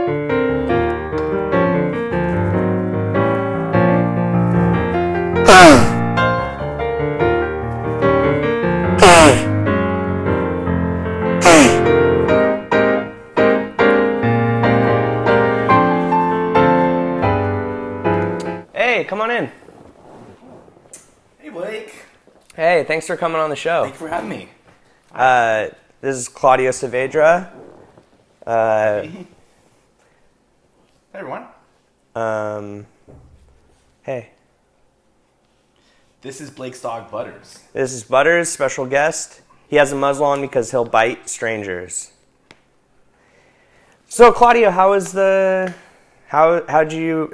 Hey, come on in. Hey, Blake. Hey, thanks for coming on the show. Thanks for having me. This is Claudio Saavedra. Hey, everyone. Hey. This is Blake's dog, Butters. This is Butters, special guest. He has a muzzle on because he'll bite strangers. So, Claudio,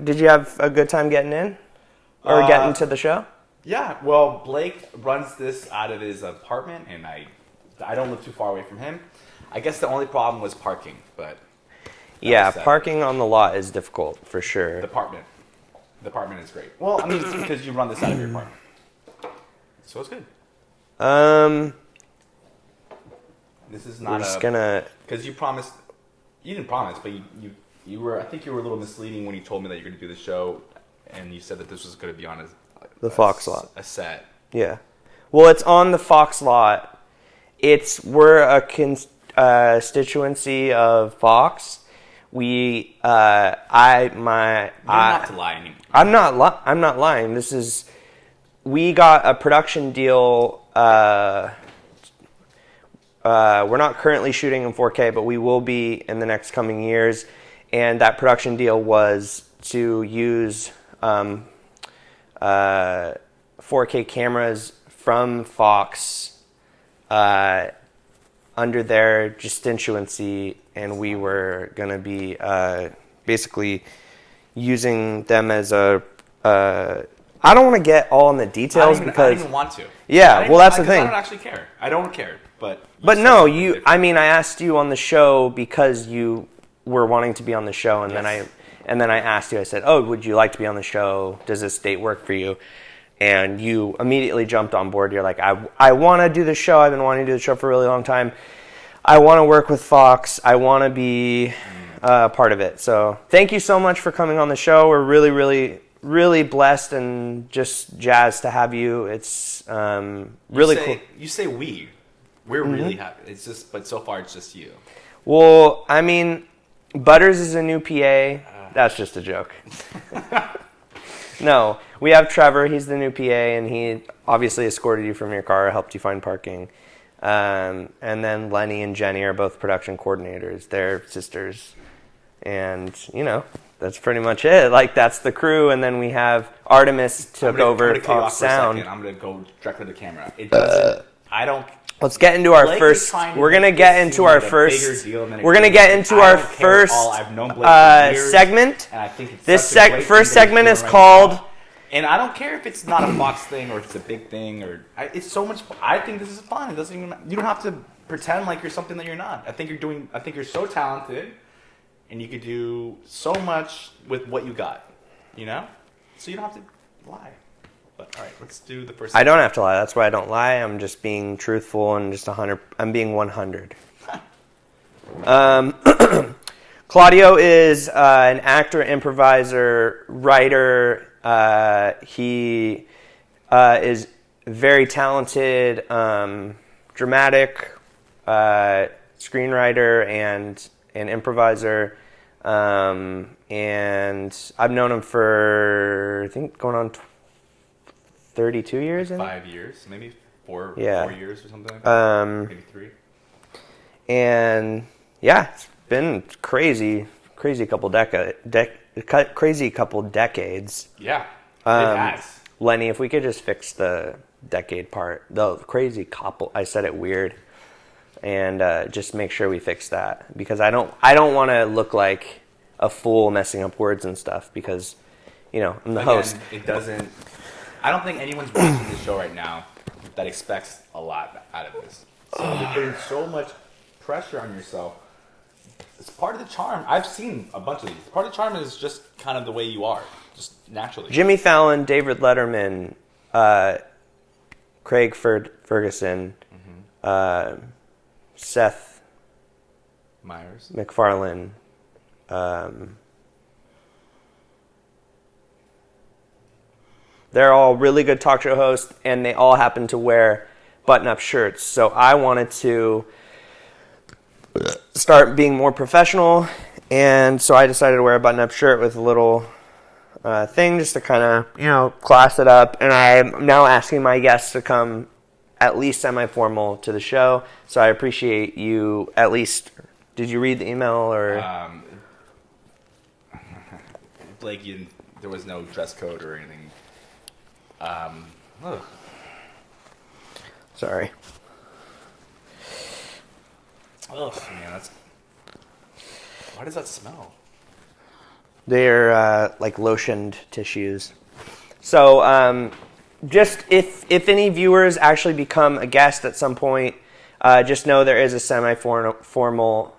did you have a good time getting in? Or getting to the show? Yeah, well, Blake runs this out of his apartment, and I don't live too far away from him. I guess the only problem was parking, but... Yeah, parking on the lot is difficult, for sure. The apartment is great. Well, I mean, it's because you run this out of your apartment. So it's good. This is not because you promised... You didn't promise, but you were... I think you were a little misleading when you told me that you're going to do the show, and you said that this was going to be on the Fox lot. A set. Yeah. Well, it's on the Fox lot. We're a constituency of Fox. You're not to lie anymore. I'm not lying. We got a production deal. We're not currently shooting in 4K, but we will be in the next coming years. And that production deal was to use 4K cameras from Fox under their constituency, and we were going to be basically using them as a... I don't want to get all in the details because... I don't even want to. Yeah, well, that's the thing. I don't actually care. I don't care, but... But no, I asked you on the show because you were wanting to be on the show, and yes. then I asked you, I said, oh, would you like to be on the show? Does this date work for you? And you immediately jumped on board. You're like, I want to do the show. I've been wanting to do the show for a really long time. I want to work with Fox. I want to be part of it. So thank you so much for coming on the show. We're really, really, really blessed and just jazzed to have you. It's really cool. You say we. We're really happy. It's just, but so far it's just you. Well, I mean, Butters is a new PA. That's just a joke. No, we have Trevor. He's the new PA, and he obviously escorted you from your car, helped you find parking. And then Lenny and Jenny are both production coordinators. They're sisters. And, that's pretty much it. Like, that's the crew. And then we have Artemis took over Fox Sound. I'm going to go directly to the camera. It doesn't... I don't... Let's get into our first... We're going to get into our first... We're going to get into our first segment. And I think it's this first segment is called... And I don't care if it's not a Fox thing or if it's a big thing it's so much... I think this is fun. It doesn't even... You don't have to pretend like you're something that you're not. I think you're so talented, and you could do so much with what you got. So you don't have to lie. But all right, let's do the first. I don't have to lie. That's why I don't lie. I'm just being truthful and just 100. I'm being 100. Claudio is an actor, improviser, writer. He is very talented, dramatic screenwriter and an improviser. And I've known him for, I think, going on 32 years? 5 years, maybe 4 years or something like that. Maybe 3. And yeah, it's been crazy couple crazy couple decades. Yeah, it has. Lenny, if we could just fix the decade part, the crazy couple. I said it weird, and just make sure we fix that because I don't want to look like a fool messing up words and stuff because I'm the host. It doesn't. I don't think anyone's watching this show right now that expects a lot out of this. So you're putting so much pressure on yourself. It's part of the charm. I've seen a bunch of these. Part of the charm is just kind of the way you are, just naturally. Jimmy Fallon, David Letterman, Craig Ferguson, Seth Meyers, MacFarlane, they're all really good talk show hosts, and they all happen to wear button-up shirts. So I wanted to start being more professional, and so I decided to wear a button-up shirt with a little thing just to kind of, class it up. And I'm now asking my guests to come at least semi-formal to the show. So I appreciate you at least. Did you read the email or? Blake, there was no dress code or anything. Sorry. Oh man, why does that smell? They're like lotioned tissues. So just if any viewers actually become a guest at some point, just know there is a semi-formal.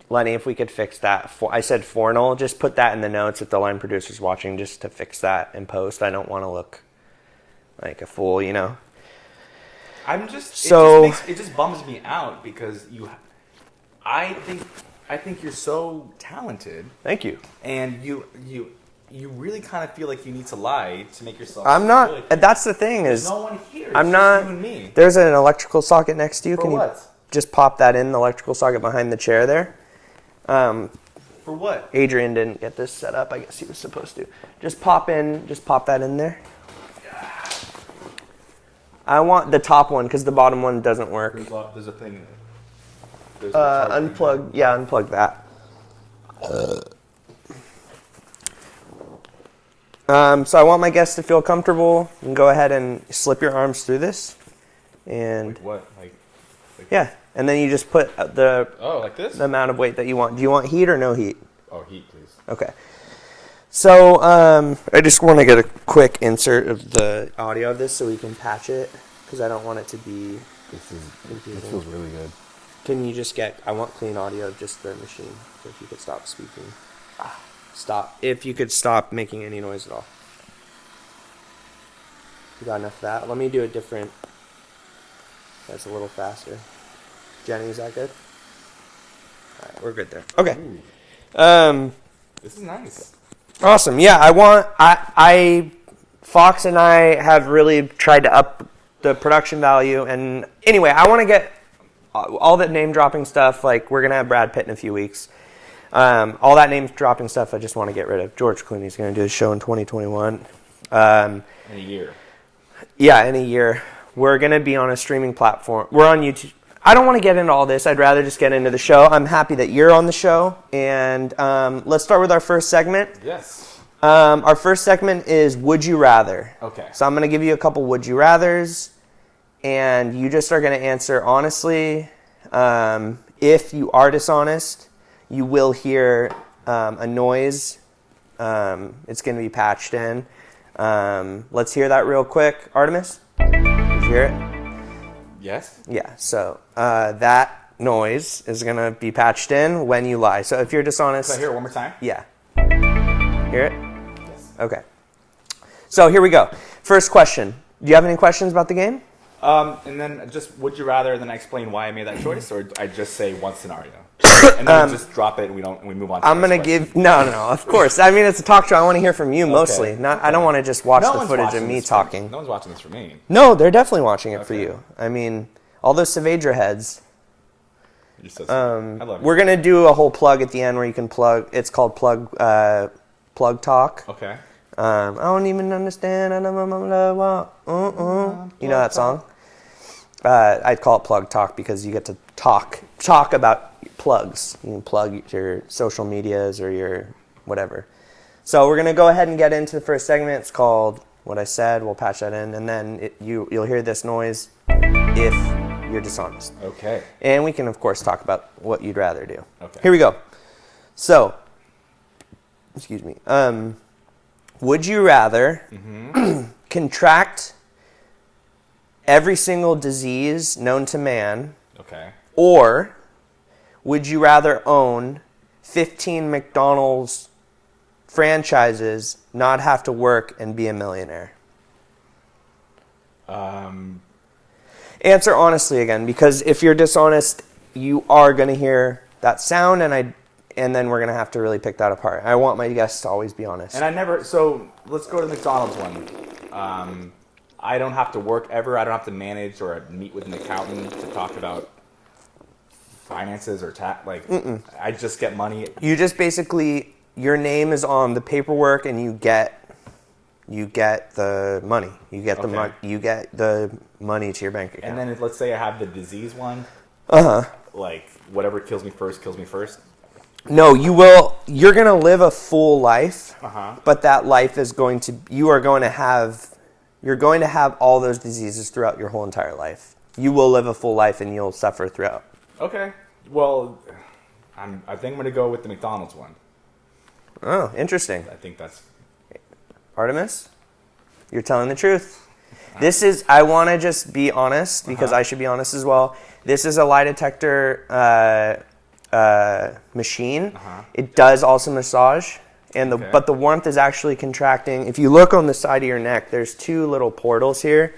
Lenny, if we could fix that. I said formal. Just put that in the notes if the line producer's watching, just to fix that in post. I don't want to look like a fool, I'm just so it just bums me out because I think you're so talented. Thank you. And you really kind of feel like you need to lie to make yourself. I'm not. Good. That's the thing is. There's no one here. It's I'm just not. You and me. There's an electrical socket next to you. For Can what? you just pop that in the electrical socket behind the chair there? For what? Adrian didn't get this set up. I guess he was supposed to. Just pop that in there. I want the top one because the bottom one doesn't work. There's a thing. Unplug. Yeah, unplug that. So I want my guests to feel comfortable. You can go ahead and slip your arms through this, and like what? Yeah, and then you just put like this? the amount of weight that you want. Do you want heat or no heat? Oh, heat, please. Okay. So I just want to get a quick insert of the audio of this so we can patch it because I don't want it to be confusing. This feels really good. Can you just I want clean audio of just the machine. So if you could stop speaking. Stop. If you could stop making any noise at all. You got enough of that? Let me do a different. That's a little faster. Jenny, is that good? All right, we're good there. Okay. This is nice. Awesome. Yeah, Fox and I have really tried to up the production value. And anyway, I want to get all that name dropping stuff. Like, we're going to have Brad Pitt in a few weeks. All that name dropping stuff I just want to get rid of. George Clooney's going to do the show in 2021. In a year. Yeah, in a year. We're going to be on a streaming platform. We're on YouTube. I don't want to get into all this. I'd rather just get into the show. I'm happy that you're on the show. And let's start with our first segment. Yes. Our first segment is Would You Rather. Okay. So I'm going to give you a couple Would You Rathers. And you just are going to answer honestly. If you are dishonest, you will hear a noise. It's going to be patched in. Let's hear that real quick. Artemis? Did you hear it? Yes. Yeah, so that noise is going to be patched in when you lie. So if you're dishonest... Can I hear it one more time? Yeah. Hear it? Yes. Okay. So here we go. First question. Do you have any questions about the game? And then just, would you rather than I explain why I made that choice, or I just say one scenario? And then we just drop it and we move on to I'm going to give... No, of course. I mean, it's a talk show. I want to hear from you mostly. I don't want to just watch the footage of me talking. No one's watching this for me. No, they're definitely watching it for you. I mean, all those Saavedra heads. We're going to do a whole plug at the end where you can plug. It's called Plug Talk. Okay. I don't even understand. You know that song? I'd call it Plug Talk because you get to talk about plugs. You can plug your social medias or your whatever. So we're going to go ahead and get into the first segment. It's called What I Said. We'll patch that in. And then you'll hear this noise if you're dishonest. Okay. And we can, of course, talk about what you'd rather do. Okay. Here we go. So, excuse me. Would you rather contract every single disease known to man? Okay. Or would you rather own 15 McDonald's franchises, not have to work, and be a millionaire? Answer honestly again, because if you're dishonest, you are going to hear that sound, and and then we're going to have to really pick that apart. I want my guests to always be honest. And so let's go to the McDonald's one. I don't have to work ever. I don't have to manage or meet with an accountant to talk about finances or tax. Like, I just get money. You just basically, your name is on the paperwork, and you get the money. You get the money to your bank account. And then let's say I have the disease one. Like, whatever kills me first. No, you're going to live a full life, but that life is you're going to have all those diseases throughout your whole entire life. You will live a full life, and you'll suffer throughout. Okay. Well, I think I'm going to go with the McDonald's one. Oh, interesting. I think that's... Artemis, you're telling the truth. I want to just be honest, because I should be honest as well. This is a lie detector machine. It does also massage, but the warmth is actually contracting. If you look on the side of your neck, there's 2 little portals here,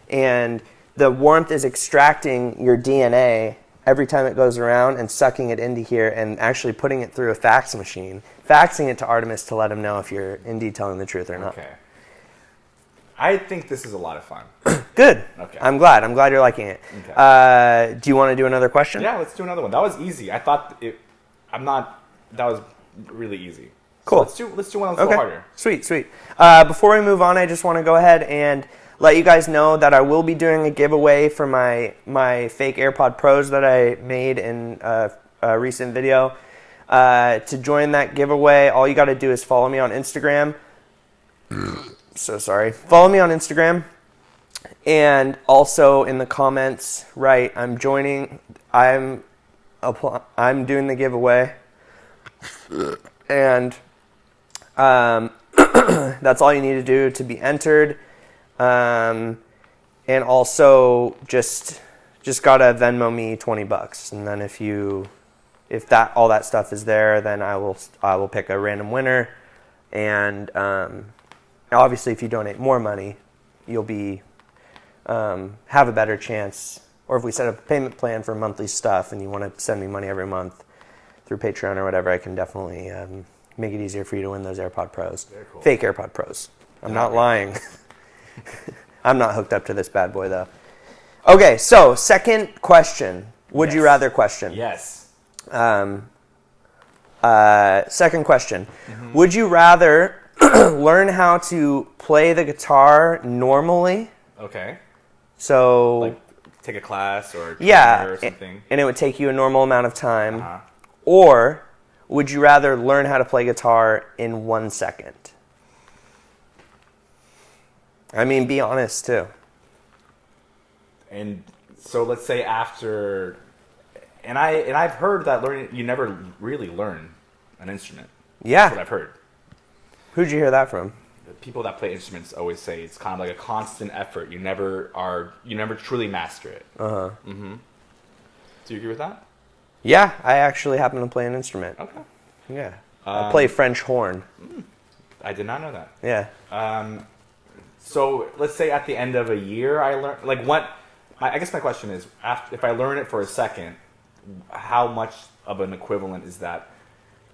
and the warmth is extracting your DNA every time it goes around and sucking it into here and actually putting it through a fax machine, faxing it to Artemis to let him know if you're indeed telling the truth or not. Okay. I think this is a lot of fun. Good. Okay. I'm glad you're liking it. Okay. Do you want to do another question? Yeah, let's do another one. That was easy. That was really easy. Cool. So let's do one that's a little harder. Sweet. Before we move on, I just want to go ahead and let you guys know that I will be doing a giveaway for my fake AirPod Pros that I made in a recent video. To join that giveaway, all you got to do is follow me on Instagram. So sorry. Follow me on Instagram, and also in the comments, write I'm doing the giveaway, and that's all you need to do to be entered. And also just gotta Venmo me $20, and then if all that stuff is there, then I will pick a random winner, and obviously if you donate more money, you'll be have a better chance. Or if we set up a payment plan for monthly stuff, and you want to send me money every month through Patreon or whatever, I can definitely make it easier for you to win those AirPod Pros. Very cool. Fake AirPod Pros. I'm not lying. I'm not hooked up to this bad boy, though. Okay, so second question. Would you rather question? Yes. Second question. Would you rather learn how to play the guitar normally? Okay. So... like take a class or or something. And it would take you a normal amount of time. Or would you rather learn how to play guitar in 1 second? I mean, be honest, too. And so let's say after... And I've heard that you never really learn an instrument. Yeah. That's what I've heard. Who'd you hear that from? The people that play instruments always say it's kind of like a constant effort. You never truly master it. Do you agree with that? Yeah, I actually happen to play an instrument. Okay. Yeah. I play French horn. I did not know that. Yeah. So let's say at the end of a year, I learn I guess my question is, if I learn it for a second, how much of an equivalent is that?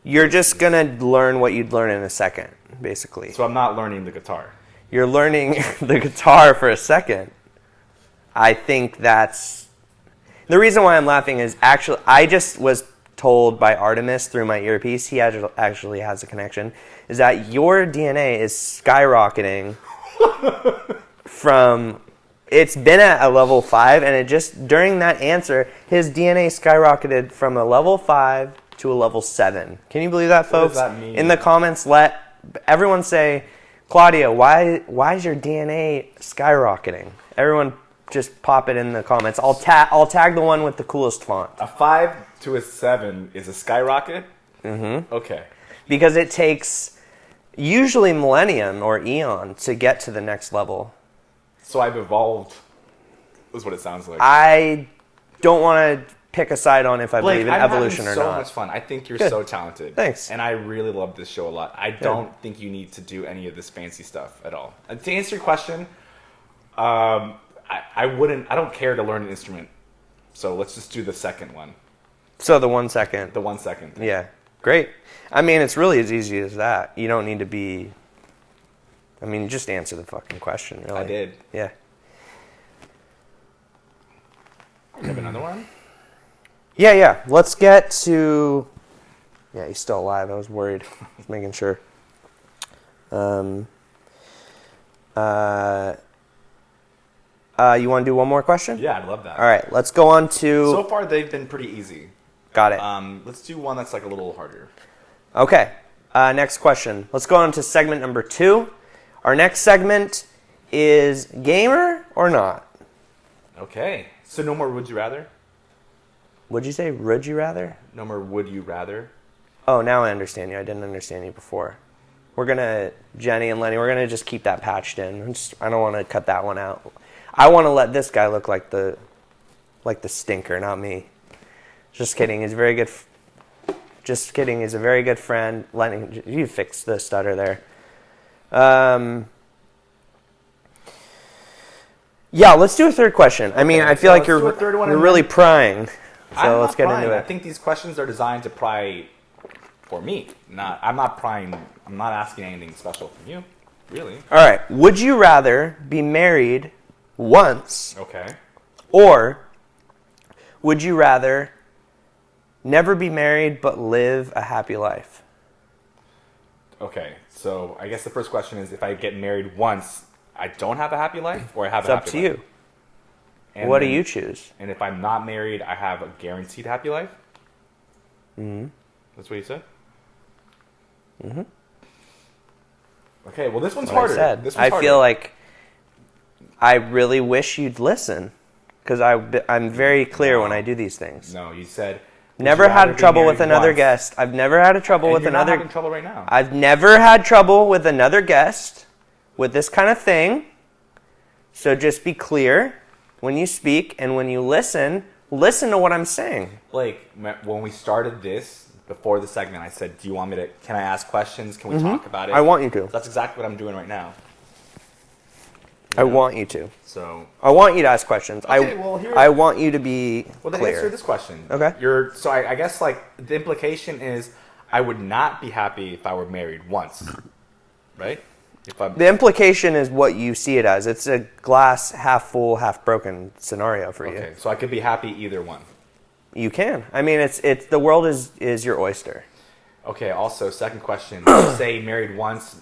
You're just going to learn what you'd learn in a second, basically. So I'm not learning the guitar. You're learning the guitar for a second. I think that's... The reason why I'm laughing is actually, I just was told by Artemis through my earpiece, he actually has a connection, is that your DNA is skyrocketing from... It's been at a level 5, and it just, during that answer, his DNA skyrocketed from a level 5 to a level 7. Can you believe that, folks? What does that mean? In the comments, let everyone say, Claudio, why is your DNA skyrocketing? Everyone just pop it in the comments. I'll tag the one with the coolest font. A 5 to a 7 is a skyrocket? Okay. Because it takes usually millennium or eon to get to the next level. So I've evolved, is what it sounds like. I don't want to pick a side on if I believe in I'm evolution or having not. so much fun. I think you're Good. so talented. Thanks. And I really love this show a lot. I don't think you need to do any of this fancy stuff at all. And to answer your question, I don't care to learn an instrument. So let's just do the second one. So the 1 second. The 1 second. Yeah. Great. I mean, it's really as easy as that. You don't need to be... I mean, you just answer the fucking question, really. I did. Yeah. You have another one? Yeah. Let's get to... Yeah, he's still alive. I was worried. Just making sure. You want to do one more question? Yeah, I'd love that. All right, let's go on to... So far, they've been pretty easy. Got it. Let's do one that's like a little harder. Okay, next question. Let's go on to segment number 2. Our next segment is gamer or not? Okay. So no more would you rather? Would you say would you rather? No more would you rather? Oh, now I understand you. I didn't understand you before. We're going to, Jenny and Lenny, we're going to just keep that patched in. I don't want to cut that one out. I want to let this guy look like the stinker, not me. Just kidding. He's a very good... Just kidding. He's a very good friend. Lenny, you fixed the stutter there. Yeah, let's do a third question. I mean, I feel like you're really prying. So let's get into it. I think these questions are designed to pry for me. I'm not prying. I'm not asking anything special from you, really. All right. Would you rather be married once? Okay. Or would you rather never be married but live a happy life? Okay. So I guess the first question is, if I get married once, I don't have a happy life, or I have a happy life? It's up to you. And What do you choose? And if I'm not married, I have a guaranteed happy life? Mm-hmm. That's what you said? Mm-hmm. Okay, well, this one's What harder. I feel like I really wish you'd listen, because I'm very clear when I do these things. No, you said... Never had trouble with another guest. I've never had trouble with another... You're not having trouble right now. I've never had trouble with another guest with this kind of thing. So just be clear when you speak, and when you listen to what I'm saying. Like, when we started this, before the segment, I said, do you want me to... Can I ask questions? Can we talk about it? I want you to. That's exactly what I'm doing right now. I want you to. So... I want you to ask questions. Okay, well, here... I want you to be Well, then clear. answer this question. Okay. So I guess, like, the implication is I would not be happy if I were married once. Right? The implication is what you see it as. It's a glass half full, half broken scenario for you. Okay, so I could be happy either one. You can. I mean, it's the world is your oyster. Okay, also, second question. Did you say married once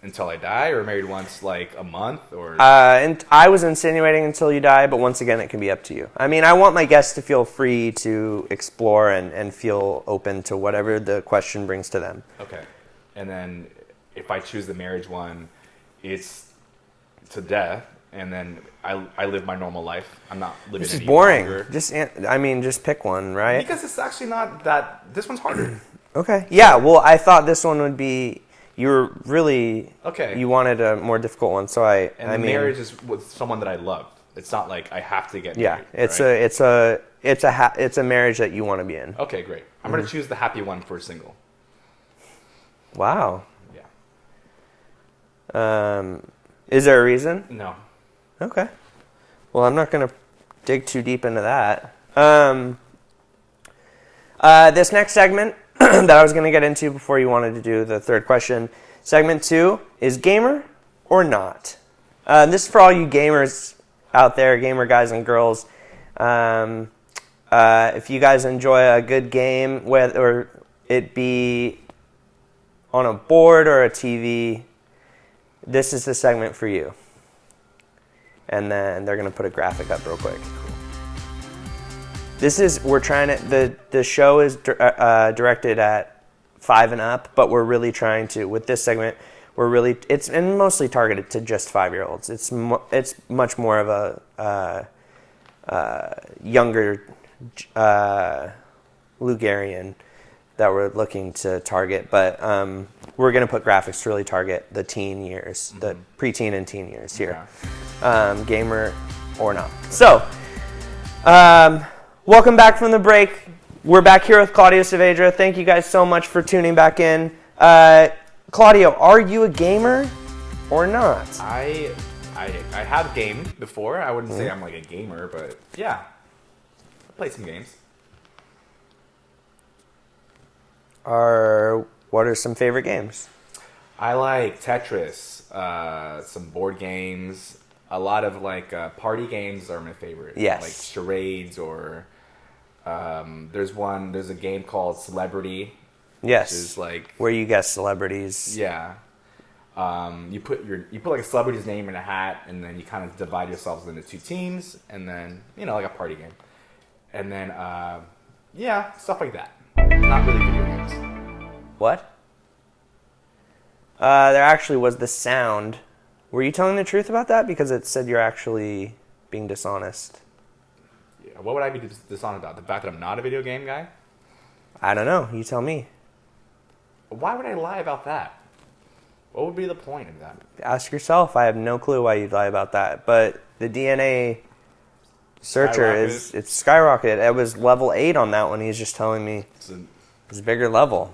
until I die, or married once like a month, or? And I was insinuating until you die, but once again, it can be up to you. I mean, I want my guests to feel free to explore and feel open to whatever the question brings to them. Okay, and then if I choose the marriage one, it's to death, and then I live my normal life. I'm not living. This is any boring. longer. Just pick one, right? Because it's actually not that. This one's harder. Okay. Yeah. Well, I thought this one would be. You were really okay. You wanted a more difficult one, so I mean, marriage is with someone that I love. It's not like I have to get married. Yeah, it's a marriage that you want to be in. Okay, great. I'm gonna choose the happy one for single. Wow. Yeah. Is there a reason? No. Okay. Well, I'm not gonna dig too deep into that. This next segment that I was going to get into before you wanted to do the third question. Segment 2 is gamer or not. This is for all you gamers out there, gamer guys and girls. If you guys enjoy a good game, whether it be on a board or a TV, this is the segment for you. And then they're going to put a graphic up real quick. The show is directed at 5 and up, but we're really trying to, with this segment, it's mostly targeted to just 5-year-olds. It's much more of a younger Lugarian that we're looking to target, but we're going to put graphics to really target the teen years, the preteen and teen years here, gamer or not. So, welcome back from the break. We're back here with Claudio Saavedra. Thank you guys so much for tuning back in. Claudio, are you a gamer or not? I have gamed before. I wouldn't say I'm like a gamer, but yeah, I play some games. what are some favorite games? I like Tetris, some board games. A lot of party games are my favorite. Yes. Like charades or there's a game called Celebrity. Yes. Which is like where you guess celebrities. Yeah. You put like a celebrity's name in a hat, and then you kind of divide yourselves into two teams, and then like a party game, and then stuff like that. Not really video games. What? There actually was the sound. Were you telling the truth about that? Because it said you're actually being dishonest. Yeah, what would I be dishonest about? The fact that I'm not a video game guy? I don't know. You tell me. Why would I lie about that? What would be the point of that? Ask yourself. I have no clue why you'd lie about that. But the DNA searcher it's skyrocketed. It was level 8 on that one. He's just telling me it's a bigger level.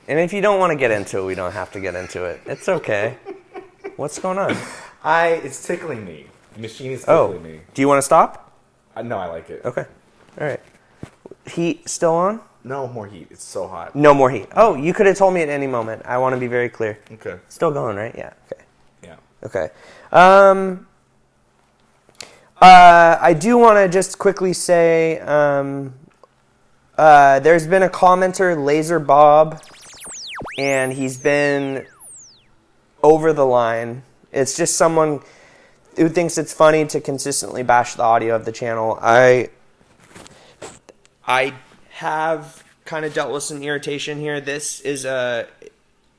And if you don't want to get into it, we don't have to get into it. It's okay. What's going on? It's tickling me. The machine is tickling me. Do you want to stop? No, I like it. Okay. All right. Heat still on? No more heat. It's so hot. No more heat. Oh, you could have told me at any moment. I want to be very clear. Okay. Still going, right? Yeah. Okay. Yeah. Okay. I do want to just quickly say there's been a commenter, Laser Bob, and he's been over the line. It's just someone who thinks it's funny to consistently bash the audio of the channel. I have kind of dealt with some irritation here. This is the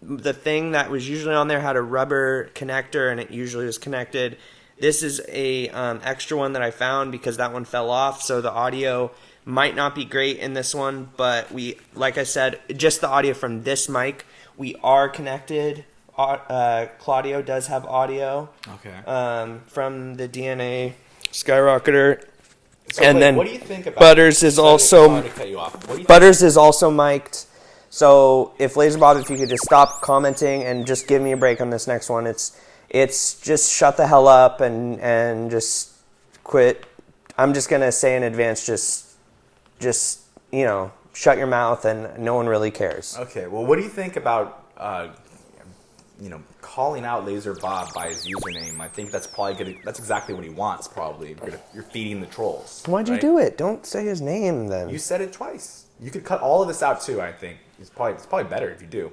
thing that was usually on there had a rubber connector, and it usually was connected. This is a extra one that I found because that one fell off, so the audio might not be great in this one, but like I said, just the audio from this mic, we are connected. Claudio does have audio. Okay. From the DNA skyrocketer. So and then what do you think about Butters is also mic'd. So if Laserbob, if you could just stop commenting and just give me a break on this next one, it's just shut the hell up and just quit. I'm just gonna say in advance, just shut your mouth and no one really cares. Okay. Well, what do you think about calling out Laser Bob by his username? I think that's probably that's exactly what he wants. Probably you're feeding the trolls. Why'd you do it? Don't say his name then. You said it twice. You could cut all of this out too. I think it's probably better if you do,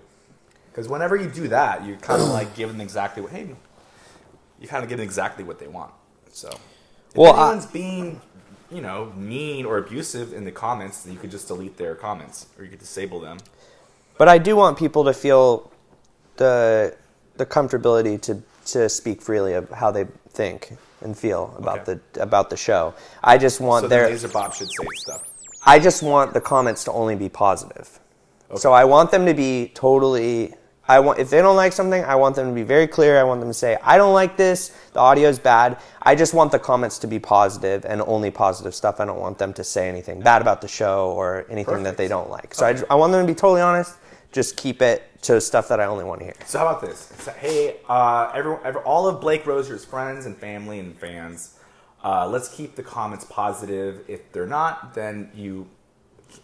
because whenever you do that, you kind of like give them exactly what they want. So if anyone's being mean or abusive in the comments, then you could just delete their comments or you could disable them. But I do want people to feel the comfortability to speak freely of how they think and feel about the show. I just want Laser Bob should say stuff. I just want the comments to only be positive. Okay. So I want them to be totally. If they don't like something, I want them to be very clear. I want them to say, I don't like this, the audio is bad. I just want the comments to be positive and only positive stuff. I don't want them to say anything bad about the show or anything that they don't like. So I want them to be totally honest. Just keep it to stuff that I only want to hear. So how about this? Hey, all of Blake Rosier's friends and family and fans, let's keep the comments positive. If they're not, then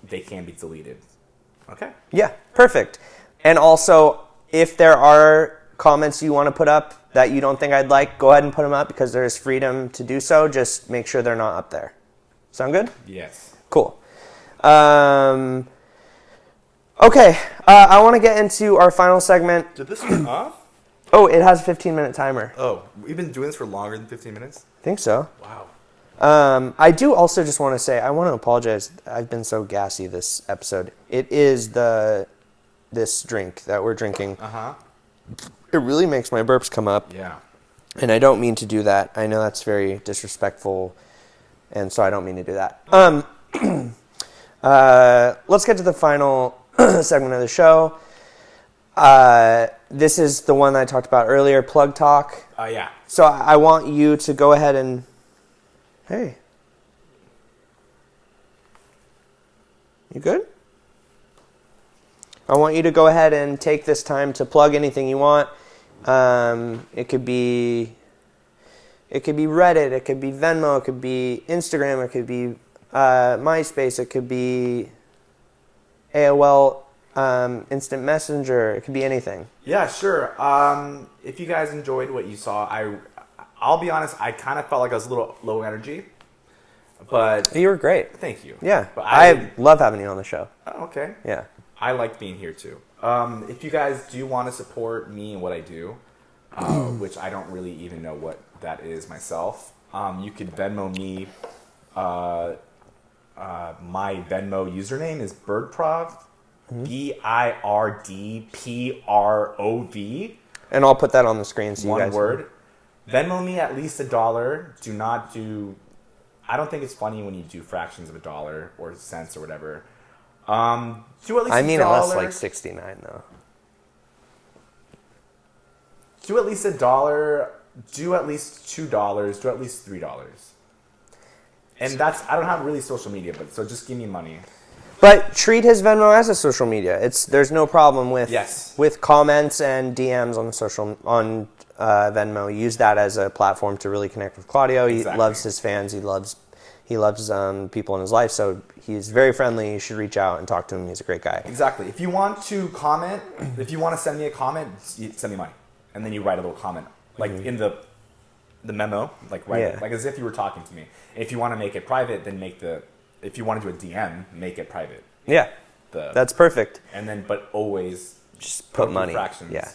they can be deleted. Okay? Yeah, perfect. And also, if there are comments you want to put up that you don't think I'd like, go ahead and put them up because there's freedom to do so. Just make sure they're not up there. Sound good? Yes. Cool. Okay, I want to get into our final segment. Did this turn off? Oh, it has a 15-minute timer. Oh, we've been doing this for longer than 15 minutes? I think so. Wow. I do also just want to say, I want to apologize. I've been so gassy this episode. It is this drink that we're drinking. Uh-huh. It really makes my burps come up. Yeah. And I don't mean to do that. I know that's very disrespectful, and so I don't mean to do that. Let's get to the final segment of the show. This is the one that I talked about earlier, plug talk. Yeah. So I want you to go ahead and... Hey. You good? I want you to go ahead and take this time to plug anything you want. It could be Reddit, it could be Venmo, it could be Instagram, it could be MySpace, it could be AOL, Instant Messenger. It could be anything. Yeah, sure. If you guys enjoyed what you saw, I'll be honest, I kind of felt like I was a little low energy. But you were great. Thank you. Yeah. But I love having you on the show. Oh, okay. Yeah. I like being here too. If you guys do want to support me and what I do, which I don't really even know what that is myself, you could Venmo me. My Venmo username is Birdprov, BIRDPROV. And I'll put that on the screen so you guys. One word. Venmo me at least $1. Do not do. I don't think it's funny when you do fractions of a dollar or cents or whatever. Do at least I mean, $1. unless like 69 though. Do at least $1. Do at least $2. Do at least $3. And that's, I don't have really social media, but so just give me money. But treat his Venmo as a social media. There's no problem with Yes. with comments and DMs on Venmo. Use that as a platform to really connect with Claudio. He Exactly. loves his fans. He loves people in his life. So he's very friendly. You should reach out and talk to him. He's a great guy. Exactly. If you want to comment, if you want to send me a comment, send me money, and then you write a little comment, like in the memo, like like as if you were talking to me. If you want to make it private, then if you want to do a DM, make it private. Yeah, that's perfect. And then, but always Just put money. Fractions. Yeah.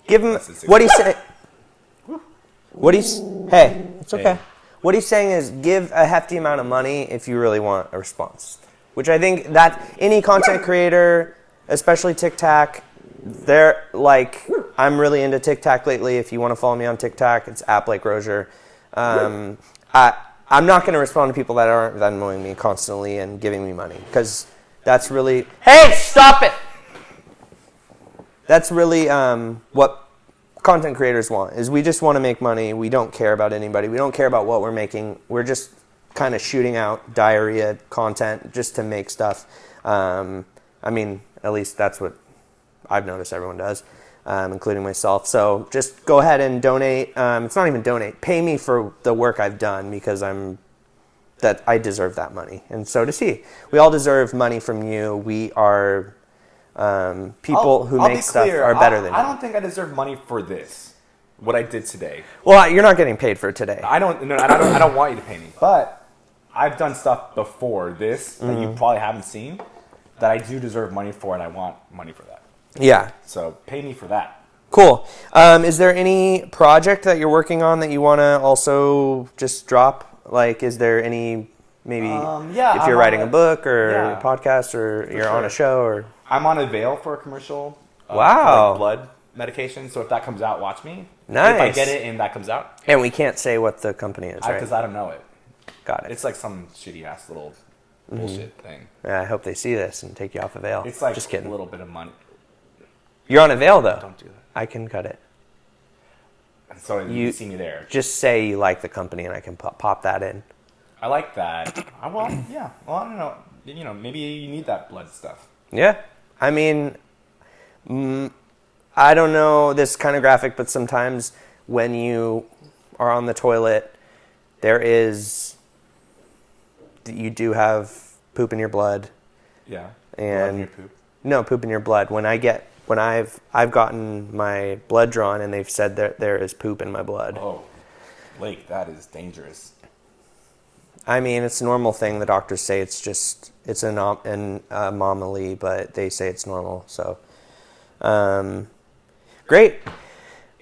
Give him That's what he's saying. Hey, it's okay. Hey. What he's saying is give a hefty amount of money if you really want a response. Which I think that any content creator, especially TikTok, they're like, I'm really into TikTok lately. If you want to follow me on TikTok, it's @Rosier. I'm not going to respond to people that aren't Venmoing me constantly and giving me money because that's really. Hey, stop it! That's really what content creators want. Is we just want to make money. We don't care about anybody. We don't care about what we're making. We're just kind of shooting out diarrhea content just to make stuff. I mean, at least that's what I've noticed everyone does, including myself. So just go ahead and donate. It's not even donate. Pay me for the work I've done because I deserve that money. And so does he. We all deserve money from you. We are people who make stuff are better than you. I don't think I deserve money for this. What I did today. Well, you're not getting paid for it today. I don't want you to pay me. But I've done stuff before this that you probably haven't seen that I do deserve money for, and I want money for that. Yeah. So pay me for that. Cool. Is there any project that you're working on that you want to also just drop? Like, is there any, maybe if you're writing a book or a podcast or you're on a show or... I'm on a Veil for a commercial. Wow. For like blood medication. So if that comes out, watch me. Nice. If I get it and that comes out. And we can't say what the company is, right? Because I don't know it. Got it. It's like some shitty ass little bullshit thing. Yeah, I hope they see this and take you off a Veil. It's like just kidding. a little bit of money. You're on a Veil, though. Don't do that. I can cut it. And so you see me there. Just say you like the company and I can pop that in. I like that. Well, yeah. Well, I don't know. You know, maybe you need that blood stuff. Yeah. I mean, I don't know, this is kind of graphic, but sometimes when you are on the toilet, you do have poop in your blood. Yeah. And blood in your poop. No, poop in your blood. When I've gotten my blood drawn and they've said that there is poop in my blood. Oh, Blake, that is dangerous. I mean, it's a normal thing. The doctors say it's an anomaly, but they say it's normal. So, great.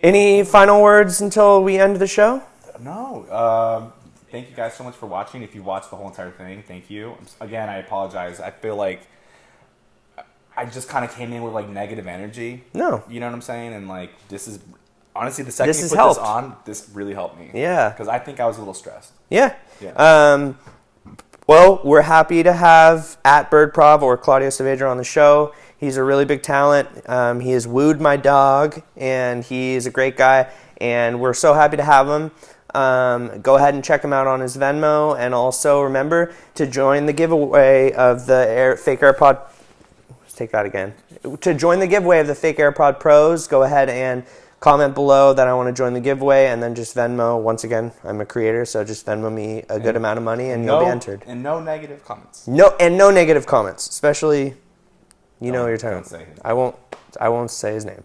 Any final words until we end the show? No. Thank you guys so much for watching. If you watched the whole entire thing, thank you. Again, I apologize. I feel like I just kind of came in with like negative energy. No. You know what I'm saying? And like, this is honestly the second you put helped. this on, this really helped me. Yeah. Because I think I was a little stressed. Yeah. Yeah. Well, we're happy to have @Birdprov or Claudio Saavedra on the show. He's a really big talent. He has wooed my dog, and he's a great guy, and we're so happy to have him. Go ahead and check him out on his Venmo, and also remember to join the giveaway of the fake AirPod. Let's take that again. To join the giveaway of the fake AirPod Pros, go ahead and comment below that I want to join the giveaway, and then just Venmo. Once again, I'm a creator, so just Venmo me a good amount of money, and you'll be entered. And no negative comments. No negative comments, especially You know what you're talking Don't about. say his I won't say his name.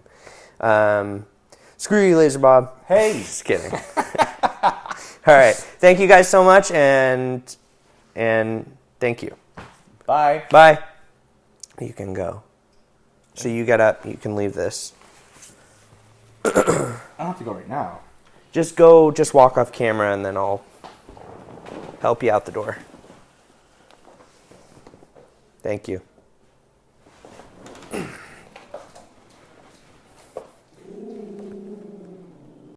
Screw you, Laser Bob. Hey. Just kidding. All right. Thank you guys so much, and thank you. Bye. Bye. You can go. So you get up. You can leave this. I don't have to go right now. Just go. Just walk off camera, and then I'll help you out the door. Thank you.